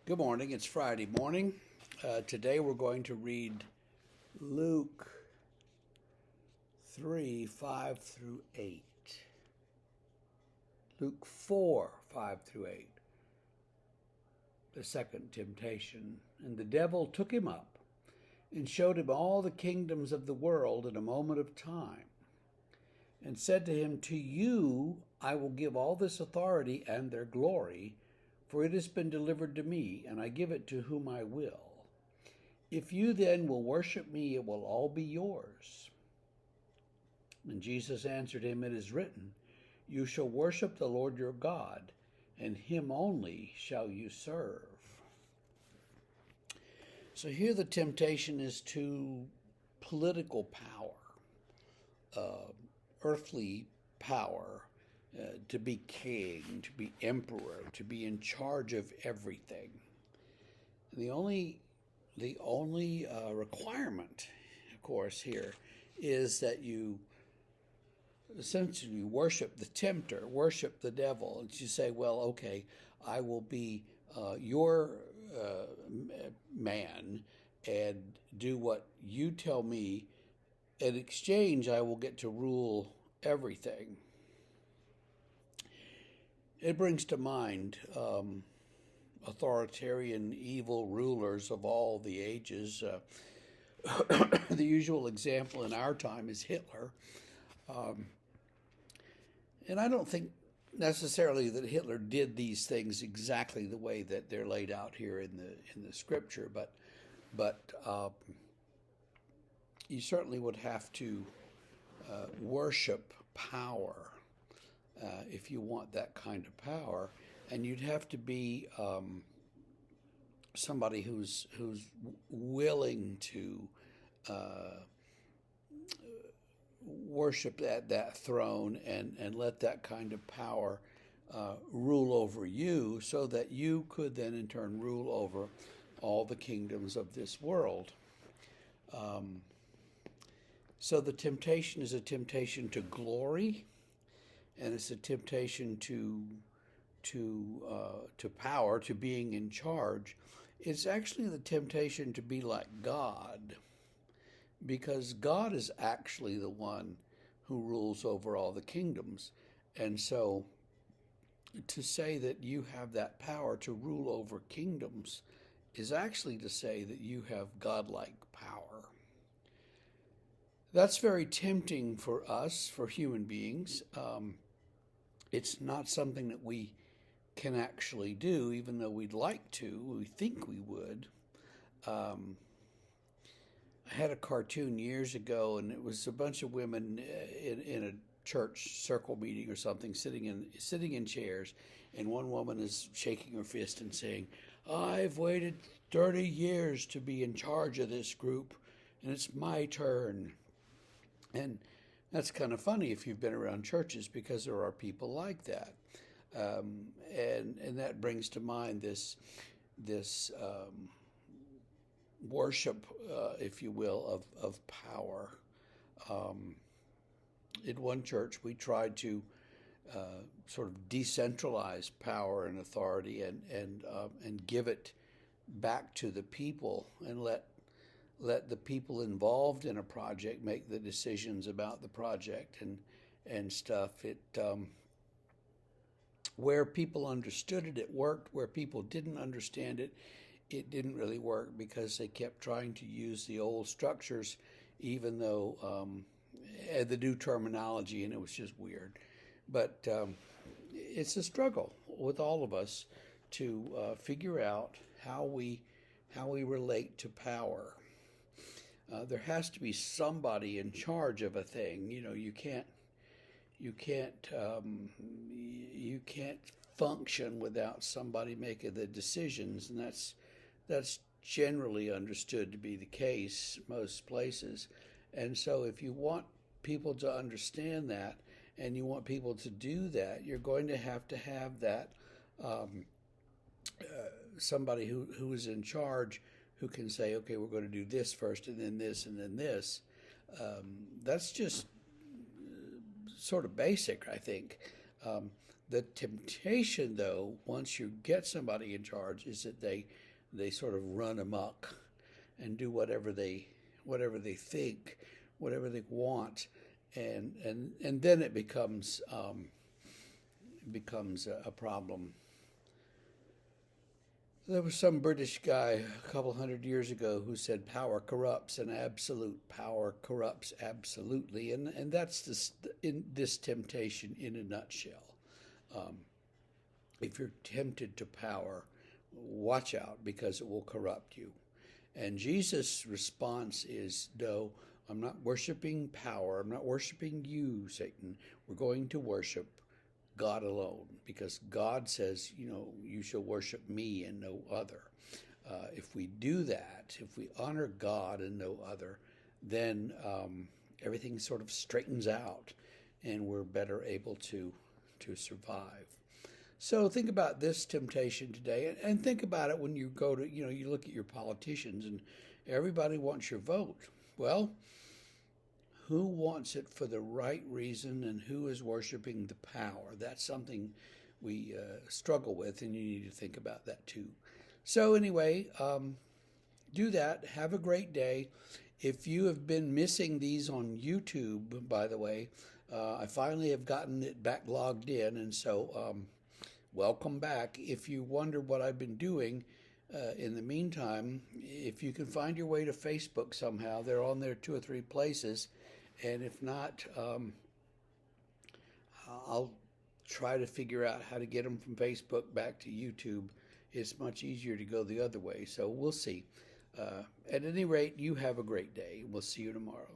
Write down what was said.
Good morning. It's Friday morning. Today we're going to read Luke 3 5 through 8. Luke 4 5 through 8. The second temptation. And the devil took him up and showed him all the kingdoms of the world in a moment of time, and said to him, "To you I will give all this authority and their glory, for it has been delivered to me, and I give it to whom I will. If you then will worship me, it will all be yours." And Jesus answered him, "It is written, you shall worship the Lord your God, and him only shall you serve." So here the temptation is to political power, earthly power, to be king, to be emperor, to be in charge of everything. The only requirement, of course, here is that you essentially worship the tempter, worship the devil. And you say, well, okay, I will be your man and do what you tell me. In exchange, I will get to rule everything. It brings to mind authoritarian, evil rulers of all the ages. The usual example in our time is Hitler. And I don't think necessarily that Hitler did these things exactly the way that they're laid out here in the scripture, but you certainly would have to worship power if you want that kind of power, and you'd have to be somebody who's willing to worship that throne and let that kind of power rule over you, so that you could then in turn rule over all the kingdoms of this world. So the temptation is a temptation to glory, and it's a temptation to power, to being in charge. It's actually the temptation to be like God, because God is actually the one who rules over all the kingdoms. And so to say that you have that power to rule over kingdoms is actually to say that you have godlike power. That's very tempting for us, for human beings. It's not something that we can actually do, even though we'd like to. We think we would. I had a cartoon years ago, and it was a bunch of women in a church circle meeting or something, sitting in chairs, and one woman is shaking her fist and saying, "I've waited 30 years to be in charge of this group, and it's my turn." And that's kind of funny if you've been around churches, because there are people like that. And that brings to mind this worship, if you will, of power. In one church, we tried to sort of decentralize power and authority and give it back to the people, and let the people involved in a project make the decisions about the project and stuff. Where people understood it, it worked. Where people didn't understand it, it didn't really work, because they kept trying to use the old structures, even though the new terminology, and it was just weird. But it's a struggle with all of us to figure out how we relate to power. There has to be somebody in charge of a thing. You can't function without somebody making the decisions, and that's generally understood to be the case most places. And so if you want people to understand that, and you want people to do that, you're going to have that somebody who is in charge, who can say, okay, we're going to do this first, and then this, and then this. That's just sort of basic, I think. The temptation, though, once you get somebody in charge, is that they sort of run amok and do whatever they think, whatever they want, and then it becomes a problem. There was some British guy a couple hundred years ago who said power corrupts, and absolute power corrupts absolutely, and that's this temptation in a nutshell. Um, if you're tempted to power, watch out because it will corrupt you. And Jesus' response is, no, I'm not worshiping power. I'm not worshiping you, Satan. We're going to worship God alone because God says, you shall worship me and no other. If we do that, if we honor God and no other, then everything sort of straightens out and we're better able to survive. So think about this temptation today and think about it when you go to, you look at your politicians and everybody wants your vote. Well, who wants it for the right reason and who is worshiping the power? That's something we struggle with, and you need to think about that too. So anyway, do that. Have a great day. If you have been missing these on YouTube, by the way, I finally have gotten it back logged in, and so welcome back. If you wonder what I've been doing in the meantime, if you can find your way to Facebook somehow, they're on there 2 or 3 places. And if not, I'll try to figure out how to get them from Facebook back to YouTube. It's much easier to go the other way, so we'll see. At any rate, you have a great day. We'll see you tomorrow.